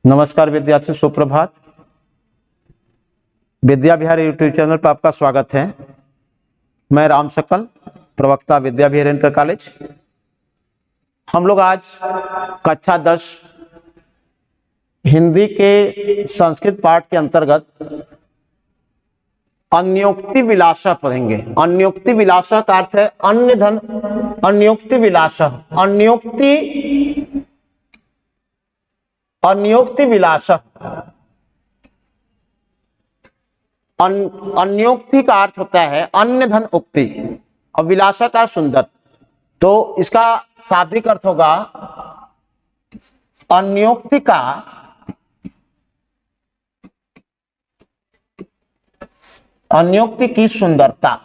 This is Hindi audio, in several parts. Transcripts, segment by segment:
नमस्कार विद्यार्थी, सुप्रभात। विद्या विहार यूट्यूब चैनल पर आपका स्वागत है। मैं राम सकल, प्रवक्ता विद्या विहार इंटर कॉलेज। हम लोग आज कक्षा 10 हिंदी के संस्कृत पाठ के अंतर्गत अन्योक्ति विलासा पढ़ेंगे। अन्योक्ति विलासा का अर्थ है अन्य धन। अन्योक्ति विलासा, अन्योक्ति विलासा। अन्योक्ति का अर्थ होता है अन्य धन उक्ति और विलासा का सुंदर। तो इसका शाब्दिक अर्थ होगा अन्योक्ति का अन्योक्ति की सुंदरता।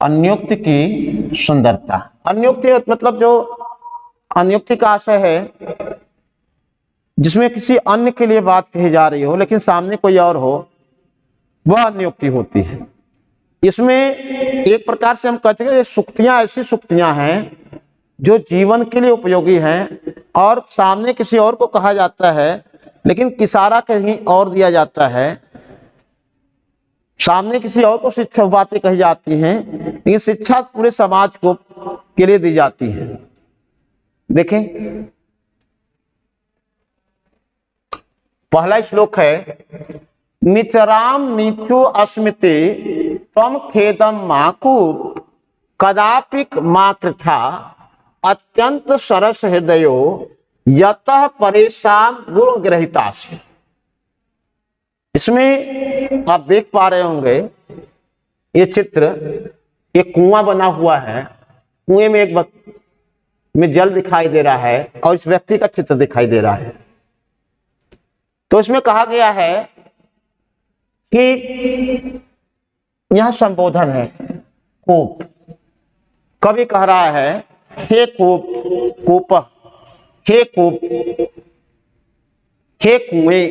अन्योक्ति की सुंदरता। अन्योक्ति मतलब जो अन्योक्ति का आशय है जिसमें किसी अन्य के लिए बात कही जा रही हो लेकिन सामने कोई और हो, वह अन्योक्ति होती है। इसमें एक प्रकार से हम कहते हैं ये सुक्तियां ऐसी सुक्तियां हैं जो जीवन के लिए उपयोगी हैं और सामने किसी और को कहा जाता है लेकिन किसारा कहीं और दिया जाता है। सामने किसी और को शिक्षा बातें कही जाती हैं लेकिन शिक्षा पूरे समाज को के लिए दी जाती है। देखें, पहला श्लोक है नितराम नीचो अस्मिते तम खेदम माकूप कदापिक मा कृथा अत्यंत सरस हृदयो यतः परेशान गुण ग्रहिता से। इसमें आप देख पा रहे होंगे ये चित्र, एक कुआं बना हुआ है। कुएं में एक में जल दिखाई दे रहा है और इस व्यक्ति का चित्र दिखाई दे रहा है। तो इसमें कहा गया है कि यह संबोधन है कूप। कवि कह रहा है हे कूप, कूप, हे कूप, हे कुएं,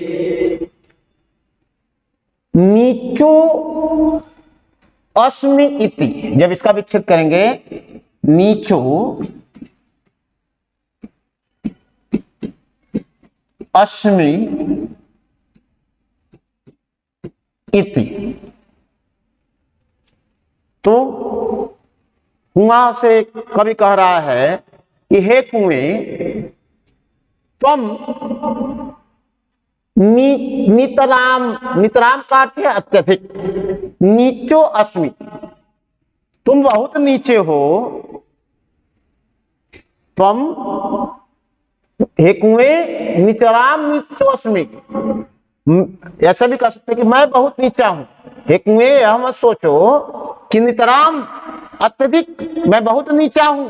नीचो अस्मि इति। जब इसका विच्छेद करेंगे नीचो अस्मि इति। तो कुआं से कवि कह रहा है कि हे कुएं, तुम नितराम, नितराम का अर्थ है अत्यधिक, नीचो अस्मि, तुम बहुत नीचे हो। तुम हे कुएं, नितराम नीचो अस्मि। ऐसा भी कह सकते कि मैं बहुत नीचा हूं। हे कुएं, यह मत सोचो कि नितराम अत्यधिक मैं बहुत नीचा हूं।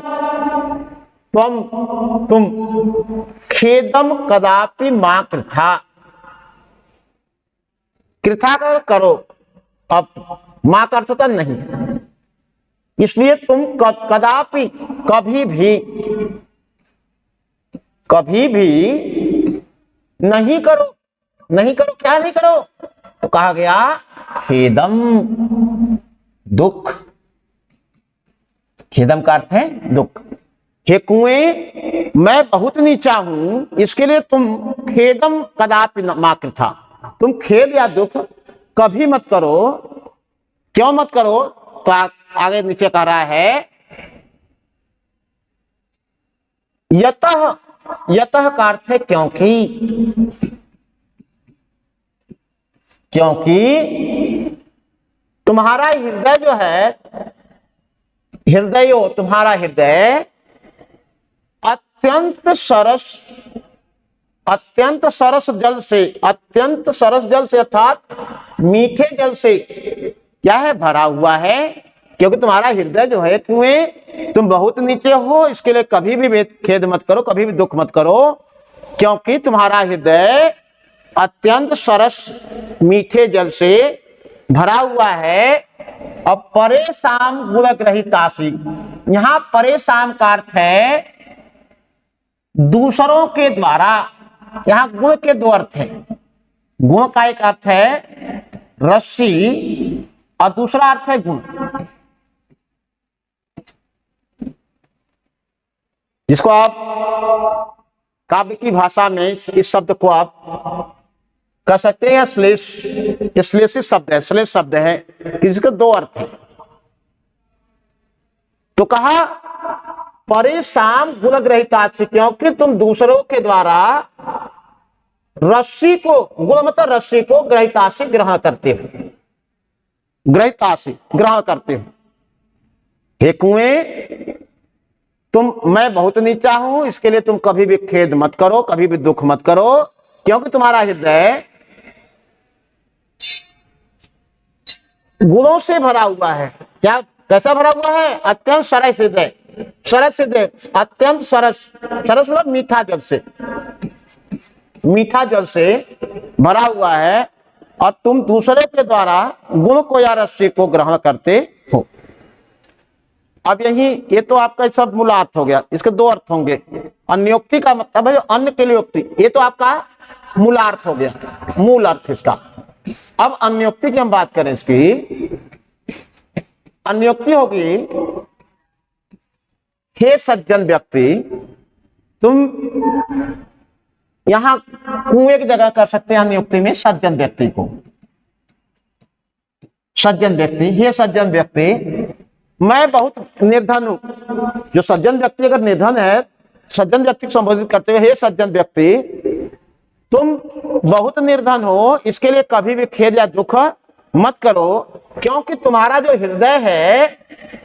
तुम खेदम कदापि मा कृथा। कृथा करो, अब मां का अर्थ होता नहीं, इसलिए तुम कदापि कभी भी नहीं करो। नहीं करो, क्या नहीं करो? तो कहा गया खेदम, दुख। खेदम का अर्थ है दुख। हे कुएं, मैं बहुत नीचा हूं, इसके लिए तुम खेदम कदापि मा कृथा, तुम खेद या दुख कभी मत करो। क्यों मत करो? तो आगे नीचे कह रहा है यतः। यतः का अर्थ है क्योंकि तुम्हारा हृदय जो है, हृदयो, तुम्हारा हृदय अत्यंत सरस जल से, अत्यंत सरस जल से अर्थात मीठे जल से क्या है, भरा हुआ है। क्योंकि तुम्हारा हृदय जो है कुएं, तुम बहुत नीचे हो, इसके लिए कभी भी खेद मत करो, कभी भी दुख मत करो, क्योंकि तुम्हारा हृदय अत्यंत सरस मीठे जल से भरा हुआ है। और परेशान गुण ग्रहितासी, यहां परेशान का अर्थ है दूसरों के द्वारा। यहां गुण के दो अर्थ है। गुण का एक अर्थ है रस्सी और दूसरा अर्थ है गुण। जिसको आप काव्य की भाषा में इस शब्द को आप कह सकते हैं श्लेषित शब्द है, श्लेष शब्द है कि जिसके दो अर्थ है। तो कहा परेशान गुणग्रहिता, क्योंकि तुम दूसरों के द्वारा रस्सी को, गुण मतलब रस्सी को ग्रहिता से ग्रहण करते हो, ग्रहिता से ग्रहण करते हो। हे कुएं, मैं बहुत नीचा हूं, इसके लिए तुम कभी भी खेद मत करो, कभी भी दुख मत करो, क्योंकि तुम्हारा हृदय गुणों से भरा हुआ है। क्या, कैसा भरा हुआ है? अत्यंत सरस हृदय, सरस हृदय, अत्यंत सरस, सरस मतलब मीठा जल से, मीठा जल से भरा हुआ है, और तुम दूसरे के द्वारा गुण को या रस्सी को ग्रहण करते हो। अब यही, ये तो आपका सब मूल अर्थ हो गया, इसके दो अर्थ होंगे। अन्योक्ति का मतलब है अन्य के लिए उक्ति, ये तो आपका मूल अर्थ हो गया, मूल अर्थ इसका। अब अन्योक्ति की हम बात करें, इसकी अन्योक्ति होगी, हे सज्जन व्यक्ति, तुम यहां कुएं की जगह कर सकते हैं अन्योक्ति में सज्जन व्यक्ति को। सज्जन व्यक्ति, हे सज्जन व्यक्ति, मैं बहुत निर्धन हूं। जो सज्जन व्यक्ति अगर निर्धन है, सज्जन व्यक्ति को संबोधित करते हुए, हे सज्जन व्यक्ति, तुम बहुत निर्धन हो, इसके लिए कभी भी खेद या दुख मत करो, क्योंकि तुम्हारा जो हृदय है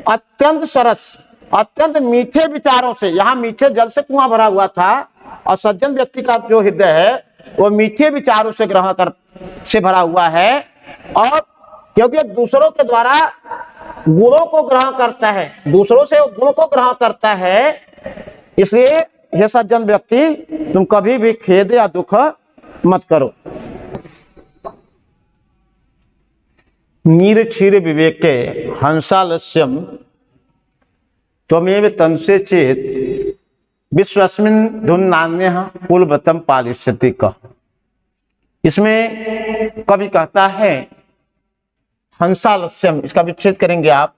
अत्यंत सरस, अत्यंत मीठे विचारों से, यहां मीठे जल से कुआं भरा हुआ था, और सज्जन व्यक्ति का जो हृदय है वो मीठे विचारों से ग्रहण कर से भरा हुआ है, और क्योंकि दूसरों के द्वारा गुणों को ग्रहण करता है, दूसरों से गुणों को ग्रहण करता है, इसलिए हे सज्जन व्यक्ति, तुम कभी भी खेद या दुख मत करो। नीर क्षीर विवेके हंसालस्यम त्वमेव तंसे चेत विश्वस्मिन् धुन्नान्यः कुलव्रतं पालिष्यति कः। इसमें कवि कहता है हंसालस्यम, इसका विच्छेद करेंगे आप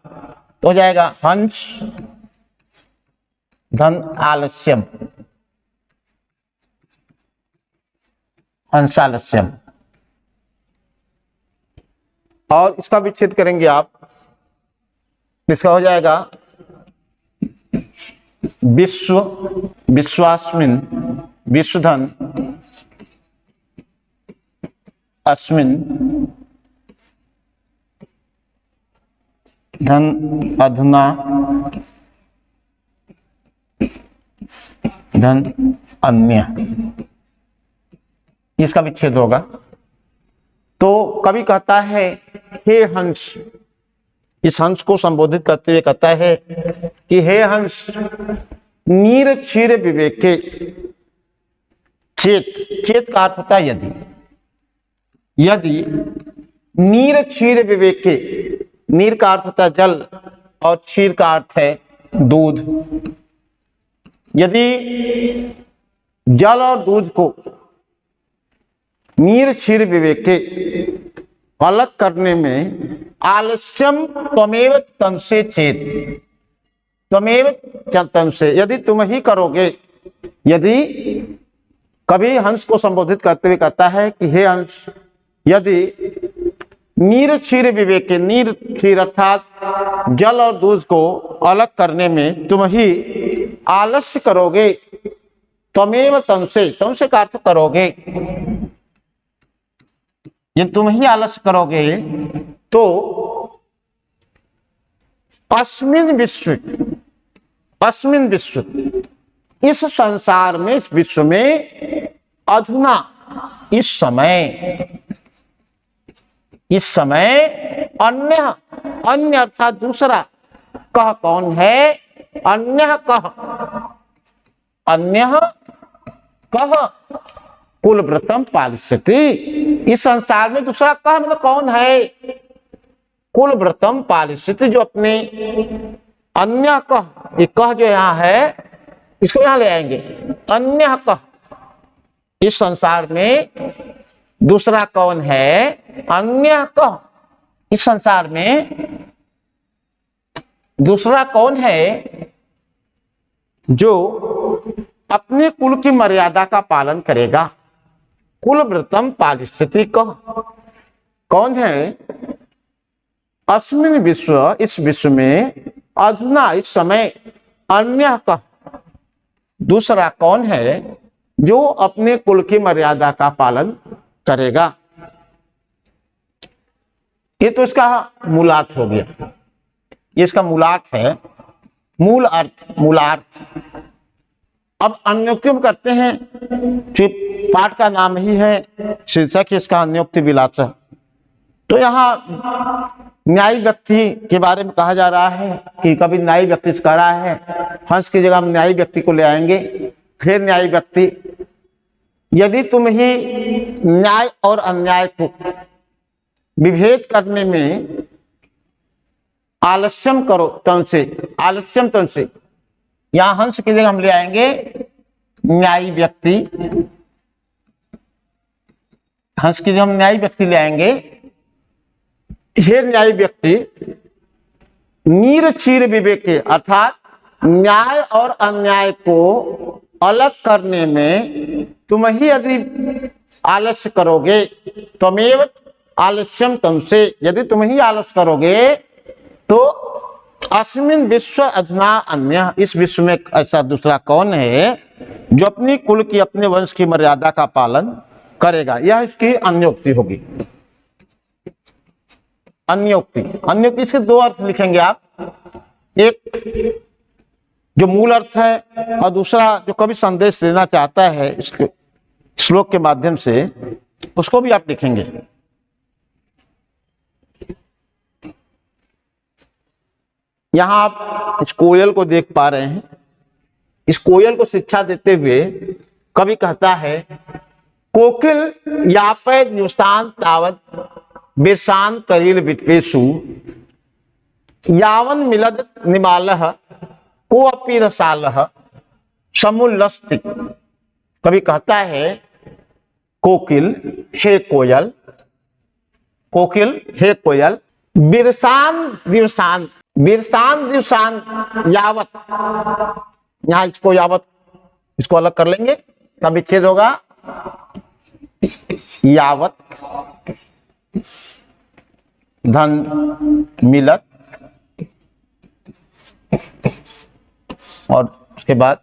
तो हो जाएगा हंस धन आलस्यम, हंसालस्यम, और इसका विच्छेद करेंगे आप, इसका हो जाएगा विश्व, विश्वास्मिन्, विश्वधन अस्मिन् धन अधुना धन अन्य, इसका विच्छेद होगा। तो कवि कहता है हे हंस, इस हंस को संबोधित करते हुए कहता है कि हे हंस, नीर क्षीर विवेके चेत, चेत का अर्थ होता है यदि, यदि नीर क्षीर विवेके, नीर का अर्थ होता है जल और क्षीर का अर्थ है दूध, यदि जल और दूध को नीर क्षीर विवेके अलग करने में आलस्यम त्वमेव तंसे चेत, त्वमेव तंसे, यदि तुम ही करोगे, यदि, कभी हंस को संबोधित करते हुए कहता है कि हे हंस, यदि नीर क्षीर विवेके, नीर क्षीर अर्थात जल और दूध को अलग करने में तुम ही आलस्य करोगे, त्वमेव तंसे, तंसे का अर्थ करोगे, ये तुम ही आलस्य करोगे, तो अस्मिन् विश्व, अस्मिन् विश्व, इस संसार में, इस विश्व में, अधुना, इस समय, इस समय, अन्य, अन्य अर्थात दूसरा, कह कौन है, अन्य कह, अन्य कह कुलव्रतं पालिष्यति, इस संसार में दूसरा कह मतलब कौन है, कुलव्रतं पालिष्यति, जो अपने, अन्य कह, ये कह जो यहाँ है इसको यहां ले आएंगे, अन्य कह, इस संसार में दूसरा कौन है, अन्य कह, इस संसार में दूसरा कौन है जो अपने कुल की मर्यादा का पालन करेगा। कुल व्रतम पालिष्यति कौन है? अस्मिन विश्व, इस विश्व में, अधुना इस समय, अन्य का दूसरा कौन है जो अपने कुल की मर्यादा का पालन करेगा। ये तो इसका मूलार्थ हो गया, ये इसका मूलार्थ है, मूल अर्थ, मूलार्थ। अब अन्योक्ति करते हैं, पाठ का नाम ही है, शीर्षक इसका अन्योक्ति विलास। तो यहाँ न्यायी व्यक्ति के बारे में कहा जा रहा है कि कभी न्यायी व्यक्ति से कह रहा है, हंस की जगह हम न्यायी व्यक्ति को ले आएंगे। फिर न्यायी व्यक्ति, यदि तुम ही न्याय और अन्याय को विभेद करने में आलस्यम करो तंसे, आलस्यम तंसे, यहां हंस की जगह हम ले आएंगे न्यायी व्यक्ति, हंस की जगह हम न्यायी व्यक्ति ले आएंगे। हे न्यायी व्यक्ति, नीर क्षीर विवेक, अर्थात न्याय और अन्याय को अलग करने में तुम ही यदि आलस्य करोगे, त्वमेव आलस्यम तुमसे, यदि तुम ही आलस्य करोगे तो अस्मिन विश्व अधुना अन्य, इस विश्व में ऐसा दूसरा कौन है जो अपनी कुल की, अपने वंश की मर्यादा का पालन करेगा। यह इसकी अन्योक्ति होगी। अन्योक्ति, अन्योक्ति इसके दो अर्थ लिखेंगे आप, एक जो मूल अर्थ है और दूसरा जो कभी संदेश देना चाहता है इस श्लोक के माध्यम से, उसको भी आप लिखेंगे। यहां आप इस कोयल को देख पा रहे हैं। इस कोयल को शिक्षा देते हुए कवि कहता है, कोकिल यापै दिवसान तावत बेसान करील विटपेशु यावन मिलद निमालह को अपि रसालह समुल्लस्ति। कवि कहता है, कोकिल हे कोयल, कोकिल हे कोयल, बिरसान दिवसान, बिरसान दिवसान यावत, यहां इसको यावत, इसको अलग कर लेंगे, का विच्छेद होगा यावत धन मिलत, और उसके बाद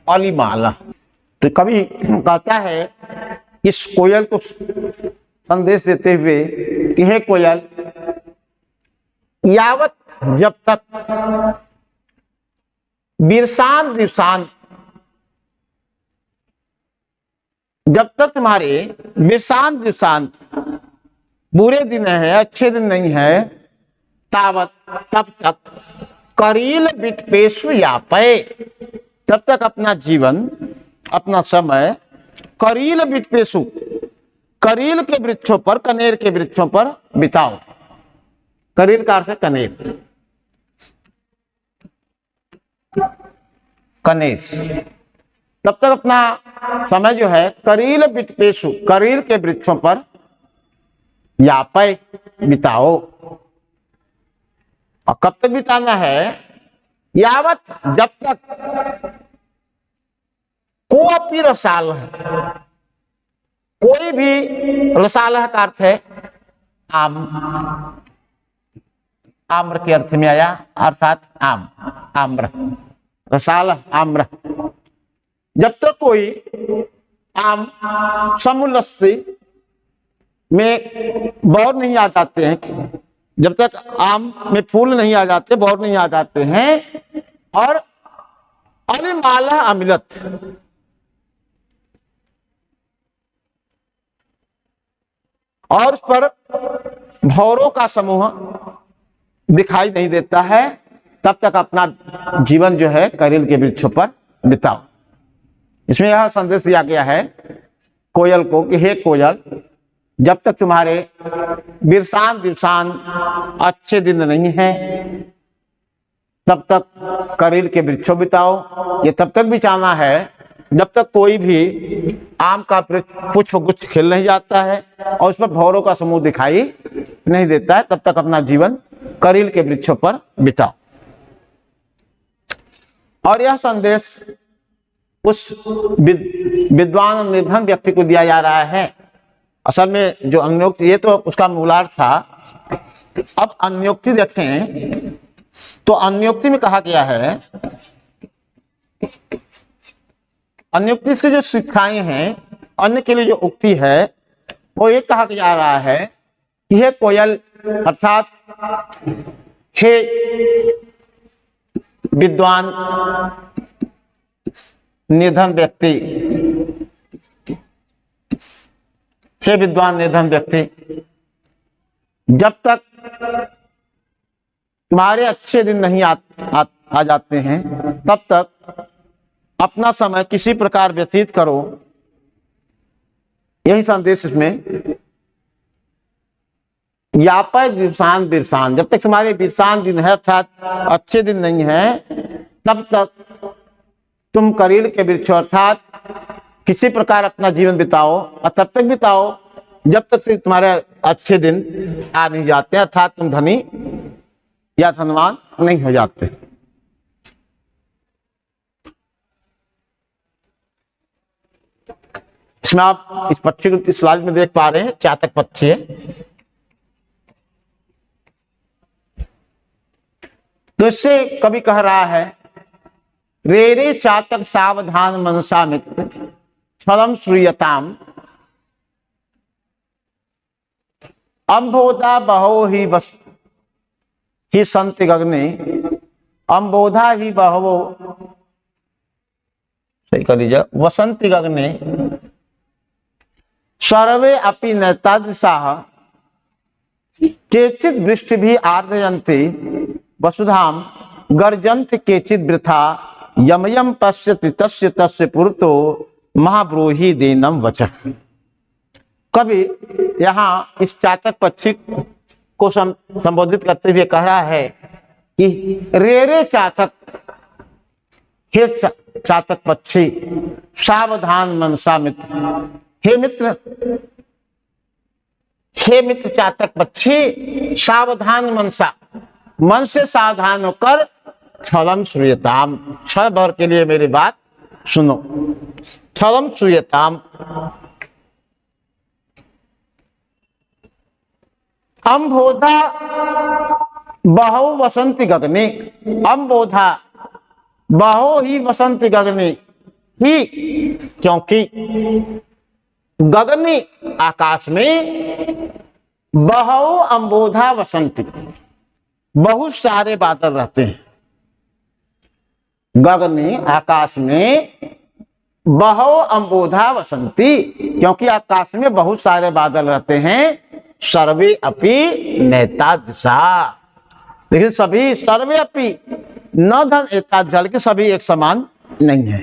अलिमाला। तो कभी कहता है इस कोयल को संदेश देते हुए कि हे कोयल, यावत, जब तक, बिरसान दिवसान, जब तक तुम्हारे बिरसान दिवसान बुरे दिन है, अच्छे दिन नहीं है, तावत, तब तक, करील विटपेशु यापै, तब तक अपना जीवन, अपना समय करील विटपेशु, करील के वृक्षों पर, कनेर के वृक्षों पर बिताओ। करील का अर्थ है कनेर, कनेर, तब तक अपना समय जो है करील विटपेशु, करील के वृक्षों पर यापै, बिताओ। और कब तक बिताना है? यावत, जब तक, को अपि रसालह, कोई भी, रसालह का अर्थ है आम, आम्र के अर्थ में आया, अर्थात आम, आम्र, रसालह आम्र। जब तक कोई आम समुल्लस्ति में बौर नहीं आ जाते हैं, जब तक आम में फूल नहीं आ जाते, बौर नहीं आ जाते हैं, और अलिमाला अमिलत, और उस पर भौरों का समूह दिखाई नहीं देता है, तब तक अपना जीवन जो है करील के वृक्षों पर बिताओ। इसमें यह संदेश दिया गया है कोयल को कि हे कोयल, जब तक तुम्हारे बिरसान दिवसान अच्छे दिन नहीं है, तब तक करील के वृक्षों बिताओ। ये तब तक बिताना है जब तक कोई भी आम का पुष्प गुच्छ खिल नहीं जाता है और उस पर भौरों का समूह दिखाई नहीं देता है, तब तक अपना जीवन करील के वृक्षों पर बिताओ। और यह संदेश उस विद्वान और निर्धन व्यक्ति को दिया जा रहा है। असल में जो अन्योक्ति, ये तो उसका मूलार्थ था। अब अन्योक्ति देखें तो अन्योक्ति में कहा गया है, अन्योक्ति से जो शिक्षाएं हैं, अन्य के लिए जो उक्ति है, वो ये कहा जा रहा है कि हे कोयल, अर्थात हे विद्वान निर्धन व्यक्ति, हे विद्वान निर्धन व्यक्ति, जब तक तुम्हारे अच्छे दिन नहीं आ जाते हैं, तब तक अपना समय किसी प्रकार व्यतीत करो। यही संदेश इसमें, यापय दिवसान बिरसान, जब तक तुम्हारे बिरसान दिन है, अर्थात अच्छे दिन नहीं है, तब तक तुम करील के वृक्ष अर्थात किसी प्रकार अपना जीवन बिताओ, और तब तक बिताओ जब तक तुम्हारे अच्छे दिन आ नहीं जाते, अर्थात तुम धनी या धनवान नहीं हो जाते। इसमें आप इस पक्षी को इस स्लाइड में देख पा रहे हैं, चातक पक्षी है। तो इससे कवि कह रहा है, रे रे चातक सावधान मनसा मित्र छलम श्रूयताम, अम्बोधा बहो ही बस ही संत गगने, अम्बोधा ही बहवो, सही कर लीजिए, वसंती गगने सर्वे अपि नैतादृशाः केचित् वृष्टिभिः आर्द्रयन्ति वसुधाम गर्जन्ति केचित् वृथा, यम यम पश्यति तस्य तस्य पुरतो महाब्रूहि दीनम वचः। कवि यहाँ इस चातक पक्षी को संबोधित करते हुए कह रहा है कि रे रे चातक, हे चातक पक्षी, सावधान मनसा मित्र, हे मित्र, हे मित्र चातक पक्षी, सावधान मनसा, मन से सावधान होकर छलम श्रूयताम, क्षण भर के लिए मेरी बात सुनो। छलम श्रूयताम, अम्बोधा बहो वसंती गगने, अम्बोधा बहो ही वसंती गगने ही, क्योंकि गगनी आकाश में, बहो अम्बोधा वसंती, बहुत सारे बादल रहते हैं। गगनी आकाश में, बहो अम्बोधा वसंती, क्योंकि आकाश में बहुत सारे बादल रहते हैं। सर्वे अपि नैतादृशा, लेकिन सभी, सर्वे अपि न धन एतादृशा, लेकिन सभी एक समान नहीं है।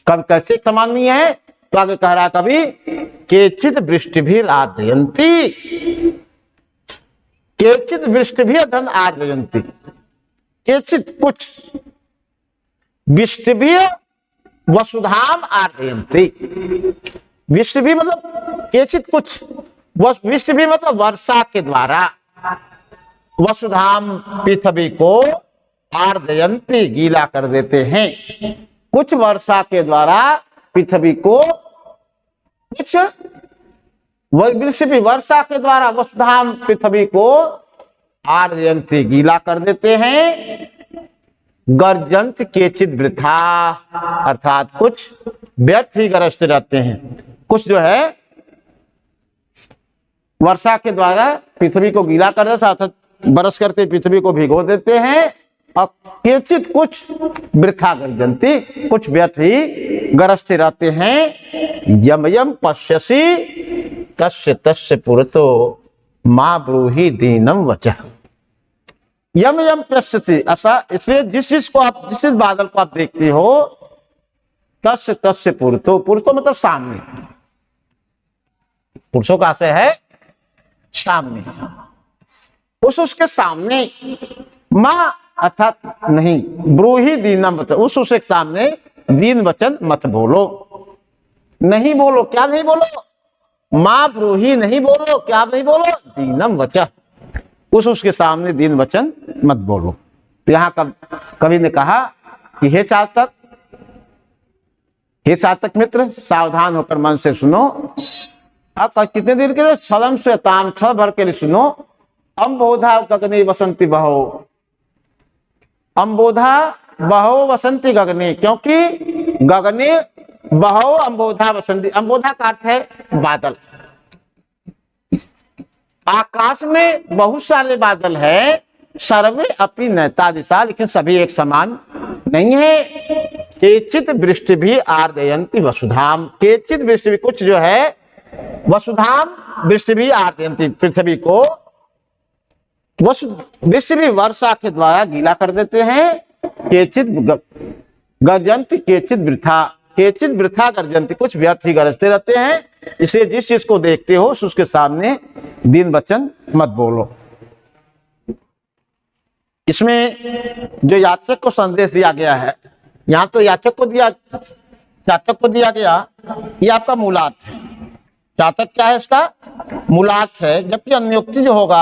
कब कैसे एक समान नहीं है? तो आगे कह रहा कभी, केचित् वृष्टिभिः आर्द्रयन्ति, केचित् वृष्टिभिः धन आर्द्रयन्ति, केचित् कुछ, वृष्टिभिः वसुधाम आर्द्रयन्ति, वृष्टिभिः मतलब केचित् कुछ, वृष्टिभिः मतलब वर्षा के द्वारा, वसुधाम पृथ्वी को आर्द्रयन्ति गीला कर देते हैं। कुछ वर्षा के द्वारा पृथ्वी को, कुछ वृष्टि वर्षा के द्वारा वसुधाम पृथ्वी को आर्द्रयन्ति गीला कर देते हैं। गर्जंत केचित् वृथा, अर्थात कुछ व्यर्थ ही गरजते रहते हैं। कुछ जो है वर्षा के द्वारा पृथ्वी को गीला कर देता, अर्थात बरस करते पृथ्वी को भिगो देते हैं। और केचित् कुछ वृथा गर्जन्ति, कुछ व्यर्थ ही गरजते रहते हैं। यम यम पश्यसि तस्य तस्य पुरतो मां ब्रूहि दीनम वचः। यम यम पश्यति, ऐसा इसलिए जिस बादल को आप देखते हो, तस्य तस्य पुरतो, पुरतो मतलब सामने, पुरुषों का आशय है सामने, उसके सामने, मां अर्थात नहीं, ब्रूहि दीनम वचः, उसके सामने दीन वचन मत बोलो, नहीं बोलो। क्या नहीं बोलो? मां ब्रूहि नहीं बोलो, क्या नहीं बोलो? दीनम वचः, उसके सामने दीन वचन मत बोलो। तो यहाँ कवि ने कहा कि हे चातक, हे सातक मित्र, सावधान होकर मन से सुनो। अब कितने देर के लिए? छलम श्वेताम, छल भर के लिए सुनो। अम्बोधा गगने वसंती बहो, अम्बोधा बहो वसंती गगने, क्योंकि गगने बहो अम्बोधा वसंती। अम्बोधा का अर्थ है बादल। आकाश में बहुत सारे बादल है, सर्वे अपनी नैता दिशा, लेकिन सभी एक समान नहीं है। केचित वृष्टि भी आर्दयंती वसुधाम, केचित वृष्टि भी, कुछ जो है वसुधाम वृष्टि भी आर्दयंती, पृथ्वी को वृष्टि भी वर्षा के द्वारा गीला कर देते हैं। केचित गर्जंती केचित वृथा, केचित वृथा गर्जंती, कुछ व्यर्थ ही गरजते रहते हैं। इसलिए जिस चीज को देखते हो उसके सामने दीन वचन मत बोलो। इसमें जो याचक को संदेश दिया गया है, यहाँ तो याचक को दिया गया, ये आपका मूलार्थ है। चातक क्या है? इसका मूलार्थ है। जबकि अन्योक्ति जो होगा,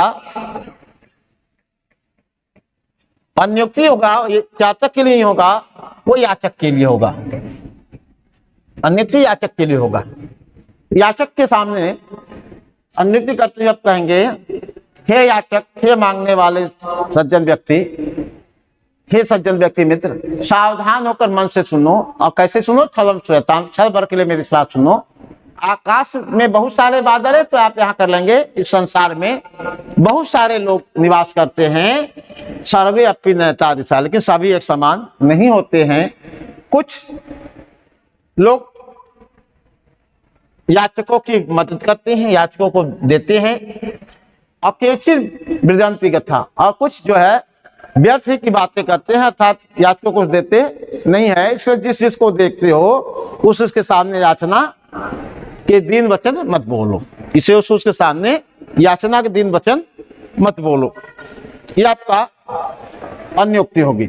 अन्योक्ति होगा, ये चातक के लिए नहीं होगा, वो याचक के लिए होगा। अन्योक्ति याचक के लिए होगा। याचक के सामने अन्योक्ति करते हुए आप कहेंगे, हे याचक, हे मांगने वाले सज्जन व्यक्ति, हे सज्जन व्यक्ति मित्र, सावधान होकर मन से सुनो। और कैसे सुनो? छलम श्वेताम, छल भर के लिए मेरी बात सुनो। आकाश में बहुत सारे बादल है, तो आप यहाँ कर लेंगे, इस संसार में बहुत सारे लोग निवास करते हैं, सर्वे अपनी नैता दिशा, लेकिन सभी एक समान नहीं होते हैं। कुछ लोग याचकों की मदद करते हैं, याचकों को देते हैं, और केचित वृजंती कथा, और कुछ जो है व्यर्थ की बातें करते हैं, अर्थात याचकों को कुछ देते नहीं है। इसलिए जिस चीज को देखते हो उसके सामने याचना के दीन वचन मत बोलो। इसे उसके सामने याचना के दीन वचन मत बोलो। ये आपका अन्योक्ति होगी।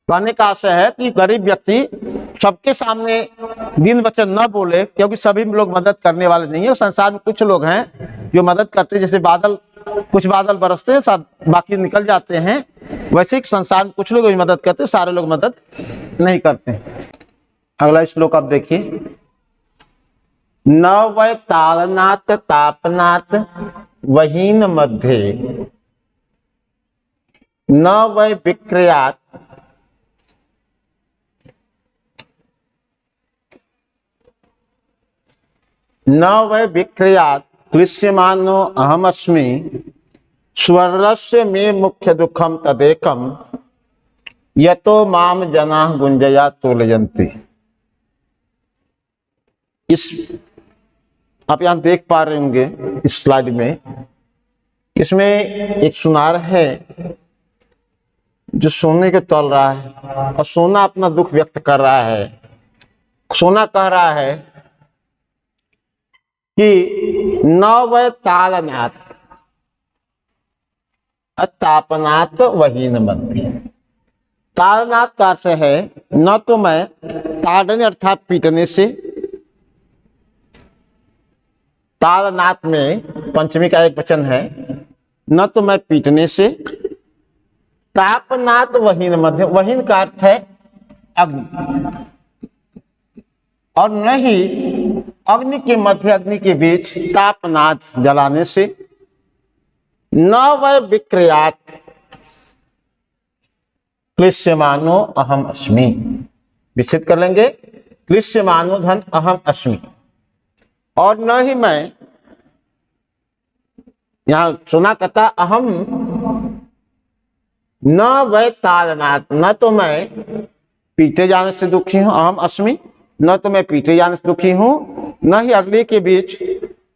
कहने का आशय है कि गरीब व्यक्ति सबके सामने दीन वचन न बोले, क्योंकि सभी लोग मदद करने वाले नहीं है। संसार में कुछ लोग हैं जो मदद करते हैं, जैसे बादल, कुछ बादल बरसते हैं, सब बाकी निकल जाते हैं, वैसे ही संसार में कुछ लोग मदद करते हैं, सारे लोग मदद नहीं करते। अगला श्लोक आप देखिए। न वै ताड़नात् तापनात् वहीन मध्ये, न वै विक्रयात् न वै विक्रयात् क्लिश्यमानो अहमस्मि, स्वर्णस्य मे मुख्य दुखम तदेकम, यतो माम जनाः गुंजया तोलयन्ति। इस आप यहां देख पा रहे होंगे इस स्लाइड में, इसमें एक सुनार है जो सोने को तौल रहा है, और सोना अपना दुख व्यक्त कर रहा है। सोना कह रहा है कि न वै ताड़नात् तापनात् वहीन मध्ये। ताड़नात् का अर्थ है न तो मैं, ताड़ने अर्थात पीटने से, ताड़नात् में पंचमी का एक वचन है, न तो मैं पीटने से, तापनात् वहीन मध्य, वहीन का अर्थ है अग्नि, और न ही अग्नि के मध्य, अग्नि के बीच, तापनात् जलाने से, न वै विक्रयात् क्लिश्यमानो अहम अस्मि। विच्छेद कर लेंगे, क्लिश्यमानो धन अहम अस्मि, और न ही मैं, यहां सुना कहता अहम, न वै ताड़नात्, न तो मैं पीटे जाने से दुखी हूं, अहम अस्मि, न तो मैं पीटे जाने से दुखी हूं, न ही अग्नि के बीच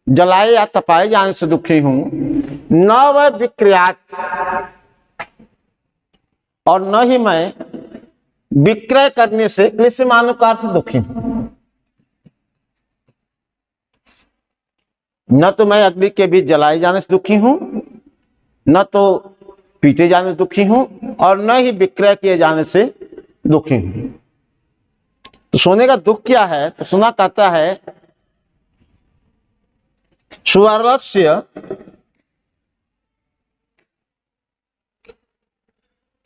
जलाए या तपाए जाने से दुखी हूं, न वै विक्रयात्, और न ही मैं विक्रय करने से, क्लिश्यमानो का अर्थ दुखी हूं। न तो मैं अग्नि के बीच जलाए जाने से दुखी हूं, न तो पीटे जाने से दुखी हूं, और न ही विक्रय किए जाने से दुखी हूं। तो सोने का दुख क्या है? तो सोना कहता है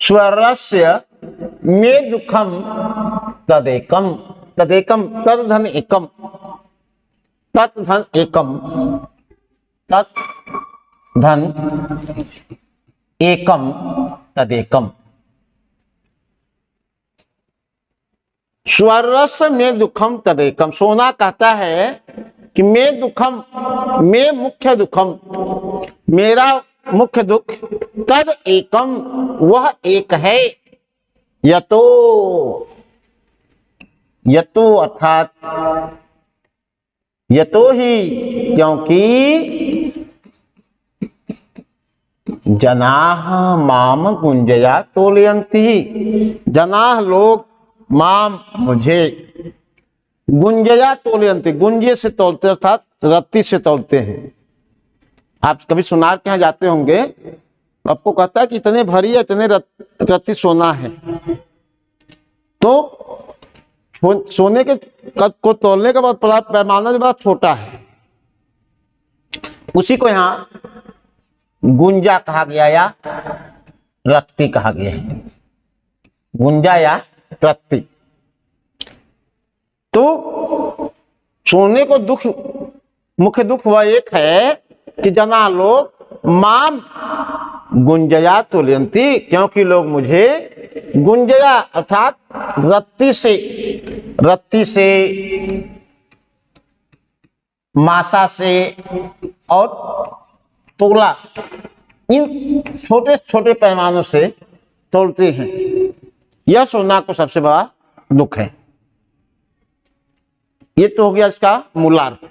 सुवर्णस्य मे दुखम तदेकम, तदेकम तद धन एकम, तत् धन एकम, तत् धन एकम तदेकम। स्वरस में दुखम तदेकम, सोना कहता है कि मैं दुखम, मैं मुख्य दुखम, मेरा मुख्य दुख, तद एकम वह एक है, यतो, यतो अर्थात यतो ही क्योंकि जनाः माम गुंजया तोलयन्ति, जनाः लोग माम मुझे, गुंजया तोलयन्ति, गुंजे से तोलते अर्थात रत्ती से तोलते हैं। आप कभी सुनार के यहाँ जाते होंगे, आपको कहता है कि इतने भरी है, इतने रत्ती सोना है, तो सोने के को तोलने के बाद पैमाना जो बड़ा छोटा है, उसी को यहाँ गुंजा कहा गया या रत्ती कहा गया है, गुंजा या रत्ती। तो सोने को दुख, मुख्य दुख वह एक है कि जना लोग माम गुंजया तुल्यंती, क्योंकि लोग मुझे गुंजया अर्थात रत्ती से, रत्ती से, मासा से और तोला, इन छोटे छोटे पैमानों से तोलते हैं। यह सोना को सबसे बड़ा दुख है। ये तो हो गया इसका मूलार्थ।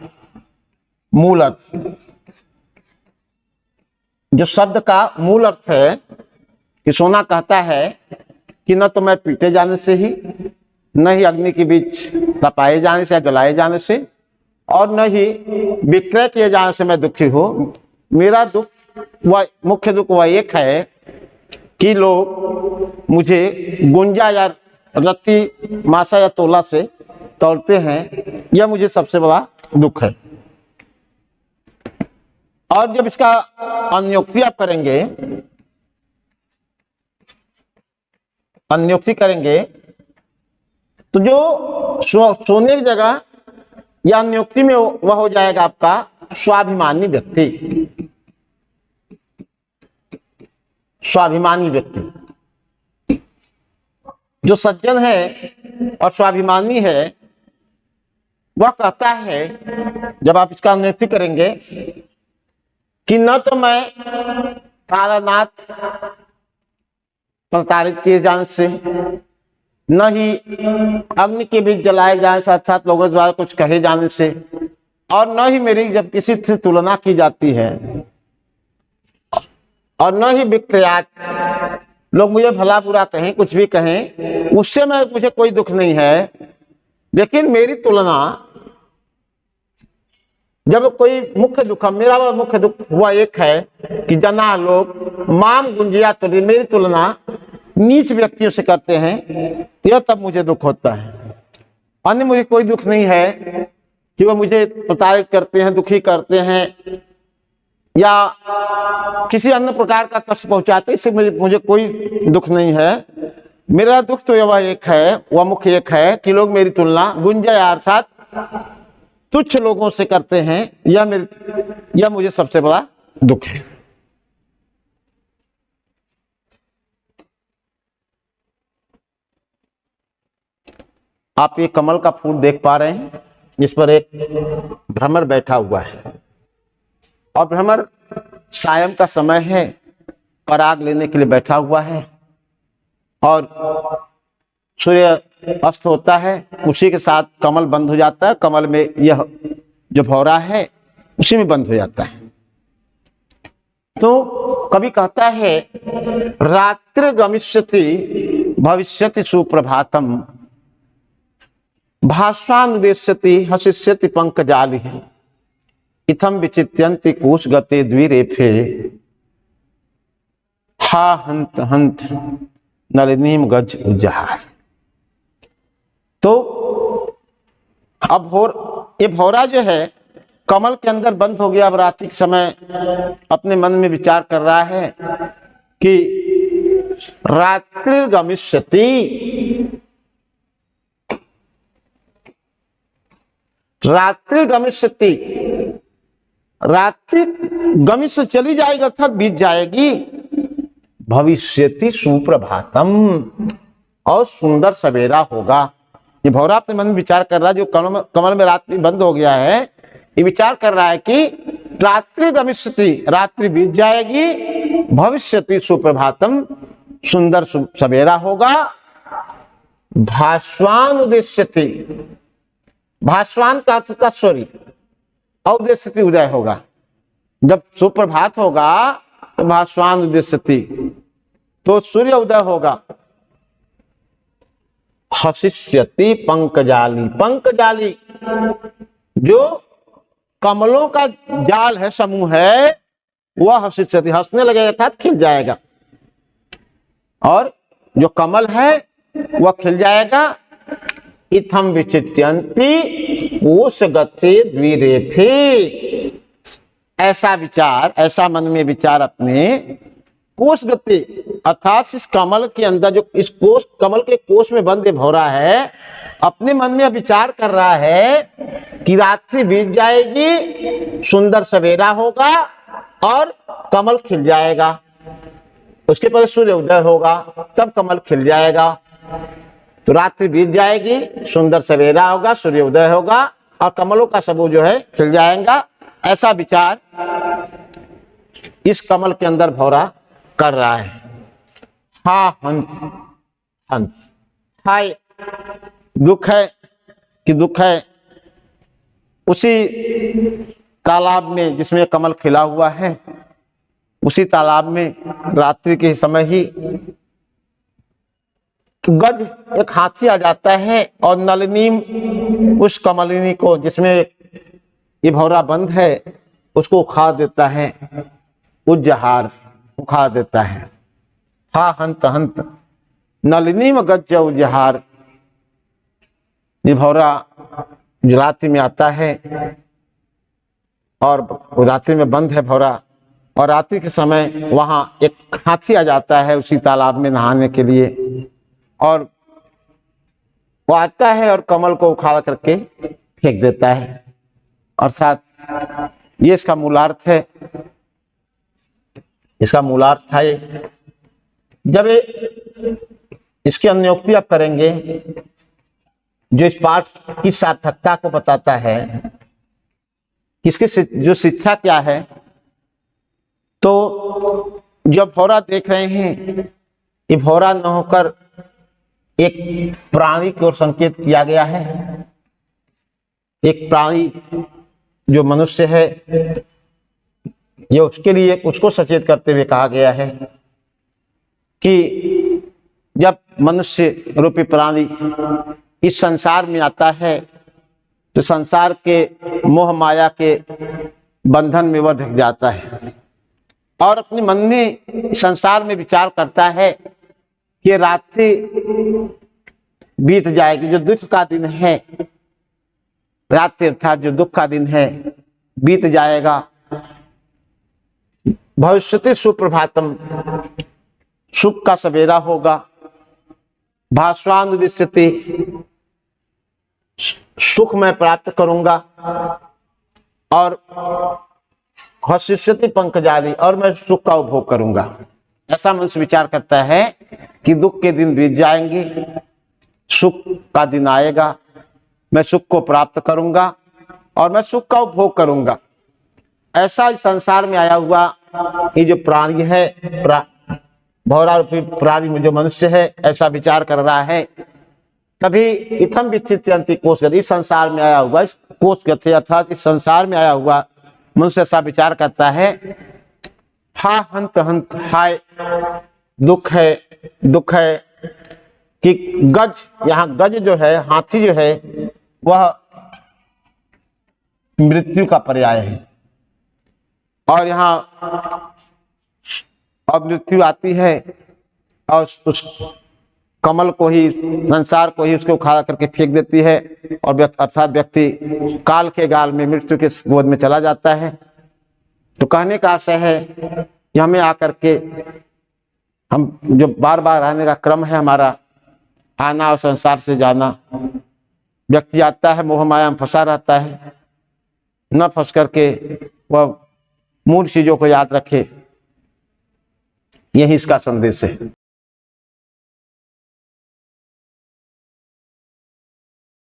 मूल अर्थ, जो शब्द का मूल अर्थ है कि सोना कहता है कि न तो मैं पीटे जाने से ही, न ही अग्नि के बीच तपाए जाने से या जलाए जाने से, और न ही विक्रय किए जाने से मैं दुखी हूं। मेरा दुख, वह मुख्य दुख वह एक है कि लोग मुझे गुंजा या रत्ती, मासा या तोला से तोलते हैं, यह मुझे सबसे बड़ा दुख है। और जब इसका अन्योक्ति आप करेंगे, अन्योक्ति करेंगे, तो जो सोने की जगह या अन्योक्ति में वह हो जाएगा आपका स्वाभिमानी व्यक्ति। स्वाभिमानी व्यक्ति जो सज्जन है और स्वाभिमानी है, वह कहता है जब आप इसका अन्योक्ति करेंगे कि न तो मैं तारानाथ प्रताड़ित किए जाने से, न ही अग्नि के बीच जलाए जाने से अर्थात लोगों द्वारा कुछ कहे जाने से, और न ही मेरी जब किसी से तुलना की जाती है, और न ही विक्रयात, लोग मुझे भला बुरा कहें, कुछ भी कहें, उससे मुझे कोई दुख नहीं है। लेकिन मेरी तुलना, जब कोई मुख्य दुख, मेरा वह मुख्य दुख हुआ एक है कि जना लोग माम गुंजिया, तो मेरी तुलना नीच व्यक्तियों से करते हैं, तो यह तब मुझे दुख होता है। अन्य मुझे कोई दुख नहीं है कि वह मुझे प्रताड़ित करते हैं, दुखी करते हैं, या किसी अन्य प्रकार का कष्ट पहुंचाते, इससे मुझे कोई दुख नहीं है। मेरा दुख तो वह एक है, वह मुख्य एक है कि लोग मेरी तुलना गुंजा अर्थात तुच्छ लोगों से करते हैं, यह मुझे सबसे बड़ा दुख है। आप ये कमल का फूल देख पा रहे हैं, इस पर एक भ्रमर बैठा हुआ है, और भ्रमर सायं का समय है, पराग लेने के लिए बैठा हुआ है, और सूर्य अस्त होता है, उसी के साथ कमल बंद हो जाता है। कमल में यह जो भौरा है उसी में बंद हो जाता है। तो कवि कहता है, रात्रि गमिष्यति भविष्यति सुप्रभातम, भाष्वानुदेश्यति हसिष्यति पंकजाली, इथम विचित्यन्ति कुश गते द्विरेफे, हा हंत हंत नलिनीम गज उज्जहार। तो अब ये भौरा जो है कमल के अंदर बंद हो गया। अब रात्रि के समय अपने मन में विचार कर रहा है कि रात्रिर्गमिष्यति, रात्रिर्गमिष्यति, रात्रि गमिष्य चली जाएगी अर्थात बीत जाएगी। भविष्यति सुप्रभातम, और सुंदर सवेरा होगा। ये भौरा अपने मन में विचार कर रहा है, जो कमल में रात्रि बंद हो गया है, ये विचार कर रहा है कि रात्रि गमिष्यति, रात्रि बीत जाएगी, भविष्यति सुप्रभातम, सुंदर सवेरा होगा। भास्वान उद्देश्यति, भास्वान का अर्थ था सूर्य, उद्देश्यति उदय होगा। जब सुप्रभात होगा तो भास्वान उद्देश्यति, तो सूर्य उदय होगा। हसिष्यति पंकजाली, पंकजाली जो कमलों का जाल है, समूह है, वह हसिष्यति, हंसने लगेगा अर्थात खिल जाएगा, और जो कमल है वह खिल जाएगा। इत्थम विचित्यन्ति उस गति द्विरेफे, ऐसा विचार, ऐसा मन में विचार अपने कोश गति अर्थात इस कमल के अंदर, जो इस कोश, कमल के कोश में बंद भौरा है, अपने मन में विचार कर रहा है कि रात्रि बीत जाएगी, सुंदर सवेरा होगा और कमल खिल जाएगा। उसके पहले सूर्य उदय होगा, तब कमल खिल जाएगा। तो रात्रि बीत जाएगी, सुंदर सवेरा होगा, सूर्य उदय होगा और कमलों का समूह जो है खिल जाएगा। ऐसा विचार इस कमल के अंदर भौरा कर रहा है। हा हंस, हंस, हाय दुख है कि दुख है। उसी तालाब में जिसमें कमल खिला हुआ है, उसी तालाब में रात्रि के समय ही गज, एक हाथी आ जाता है और नलिनी, उस कमलिनी को जिसमें ये भौरा बंद है, उसको उखाड़ देता है, उज्जहार उखाड़ देता है। हा हंत हंत नलिनी में गज उज्जहार, ये भौरा रात्रि में आता है और रात्रि में बंद है भौरा, और रात्रि के समय वहां एक हाथी आ जाता है उसी तालाब में नहाने के लिए, और वो आता है और कमल को उखाड़ करके फेंक देता है। अर्थात ये इसका मूलार्थ है, इसका मूलार्थ था ये। जब इसकी अनुक्ति आप करेंगे, जो इस पाठ की सार्थकता को बताता है, इसकी जो शिक्षा क्या है, तो जब भौरा देख रहे हैं, ये भौरा न होकर एक प्राणी की ओर संकेत किया गया है। एक प्राणी जो मनुष्य है, ये उसके लिए, उसको सचेत करते हुए कहा गया है कि जब मनुष्य रूपी प्राणी इस संसार में आता है, तो संसार के मोह माया के बंधन में वह ढक जाता है और अपने मन में संसार में विचार करता है कि रात्रि बीत जाएगी, जो दुख का दिन है, रात्रि अर्थात जो दुख का दिन है, बीत जाएगा। भविष्यति सुप्रभातम, सुख का सवेरा होगा। भास्वान उदिष्यति, सुख मैं प्राप्त करूंगा। और हसिष्यति पंकजाली, और मैं सुख का उपभोग करूंगा। ऐसा मनुष्य विचार करता है कि दुख के दिन बीत जाएंगे, सुख का दिन आएगा, मैं सुख को प्राप्त करूंगा और मैं सुख का उपभोग करूंगा। ऐसा इस संसार में आया हुआ ये जो प्राणी है, भौरा रूपी प्राणी में जो मनुष्य है, ऐसा विचार कर रहा है। तभी इथम विचित्यन्ति कोशगति, इस संसार में आया हुआ, इस कोशगति अर्थात इस संसार में आया हुआ मनुष्य ऐसा विचार करता है। हा हंत हंत, हाय दुख है, दुख है कि गज, यहाँ गज जो है, हाथी जो है, वह मृत्यु का पर्याय है। और यहाँ अब मृत्यु आती है और उस कमल को ही, संसार को ही उसको उखाड़ करके फेंक देती है, और अर्थात व्यक्ति काल के गाल में, मृत्यु के गोद में चला जाता है। तो कहने का आशय है कि हमें आकर के हम जो बार बार आने का क्रम है हमारा, आना और संसार से जाना, व्यक्ति आता है मोह माया में फंसा रहता है, न फंस करके वह मूल चीजों को याद रखे। यही इसका संदेश है।